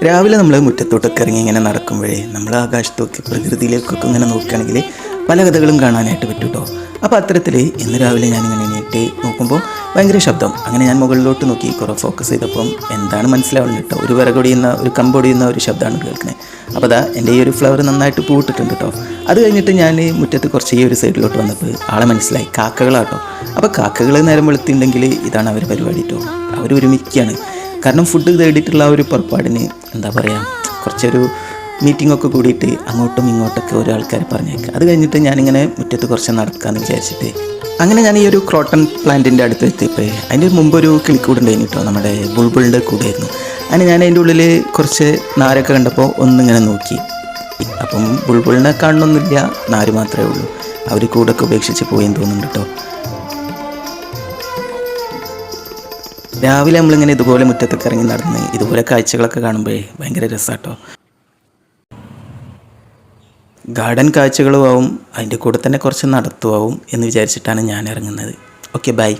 രാവിലെ നമ്മൾ മുറ്റത്തോട്ടൊക്കെ ഇറങ്ങി ഇങ്ങനെ നടക്കുമ്പോഴേ നമ്മൾ ആകാശത്തൊക്കെ പ്രകൃതിയിലേക്കൊക്കെ ഇങ്ങനെ നോക്കുകയാണെങ്കിൽ പല കഥകളും കാണാനായിട്ട് പറ്റും കേട്ടോ. അപ്പോൾ അത്തരത്തിൽ ഇന്ന് രാവിലെ ഞാനിങ്ങനെ എണീറ്റ് നോക്കുമ്പോൾ ഭയങ്കര ശബ്ദം. അങ്ങനെ ഞാൻ മുകളിലോട്ട് നോക്കി കുറേ ഫോക്കസ് ചെയ്തപ്പം എന്താണ് മനസ്സിലാവുന്നത് കേട്ടോ, ഒരു വിറകൊടിയുന്ന ഒരു കമ്പൊടിയുന്ന ഒരു ശബ്ദമാണ് കേൾക്കുന്നത്. അപ്പോൾ അതാ എൻ്റെ ഈ ഒരു ഫ്ലവർ നന്നായിട്ട് പൂവിട്ടിട്ടുണ്ട് കേട്ടോ. അത് കഴിഞ്ഞിട്ട് ഞാൻ മുറ്റത്ത് കുറച്ച് ഈ ഒരു സൈഡിലോട്ട് വന്നപ്പോൾ ആളെ മനസ്സിലായി, കാക്കകളാട്ടോ. അപ്പോൾ കാക്കകൾ നേരം വെളുത്തിട്ടുണ്ടെങ്കിൽ ഇതാണ് അവർ പരിപാടി കേട്ടോ. അവർ ഒരുമിക്കുകയാണ്. കാരണം ഫുഡ് തേടിയിട്ടുള്ള ആ ഒരു പുറപ്പാടിന് എന്താ പറയുക, കുറച്ചൊരു മീറ്റിങ്ങൊക്കെ കൂടിയിട്ട് അങ്ങോട്ടും ഇങ്ങോട്ടൊക്കെ ഓരോ ആൾക്കാർ പറഞ്ഞേക്കുക. അത് കഴിഞ്ഞിട്ട് ഞാനിങ്ങനെ മുറ്റത്ത് കുറച്ച് നടക്കാമെന്ന് വിചാരിച്ചിട്ട് അങ്ങനെ ഞാൻ ഈ ഒരു ക്രോട്ടൺ പ്ലാന്റിൻ്റെ അടുത്ത് എത്തിയപ്പോൾ അതിൻ്റെ മുമ്പൊരു കിളിക്കൂടുണ്ടായിരുന്നു കേട്ടോ, നമ്മുടെ ബുൾബുളിൻ്റെ കൂടായിരുന്നു. അങ്ങനെ ഞാൻ അതിൻ്റെ ഉള്ളിൽ കുറച്ച് നാരൊക്കെ കണ്ടപ്പോൾ ഒന്നിങ്ങനെ നോക്കി. അപ്പം ബുൾബുളിനെ കാണണമെന്നില്ല, നാര് മാത്രമേ ഉള്ളൂ. അവർ കൂടൊക്കെ ഉപേക്ഷിച്ച് പോയെന്ന് തോന്നുന്നുണ്ട് കേട്ടോ. രാവിലെ നമ്മളിങ്ങനെ ഇതുപോലെ മുറ്റത്തൊക്കെ ഇറങ്ങി നടന്ന് ഇതുപോലെ കാഴ്ചകളൊക്കെ കാണുമ്പോഴേ ഭയങ്കര രസമാട്ടോ. ഗാർഡൻ കാഴ്ചകളും ആവും, അതിൻ്റെ കൂടെ തന്നെ കുറച്ച് നടത്തുമാവും എന്ന് വിചാരിച്ചിട്ടാണ് ഞാൻ ഇറങ്ങുന്നത്. Okay, by.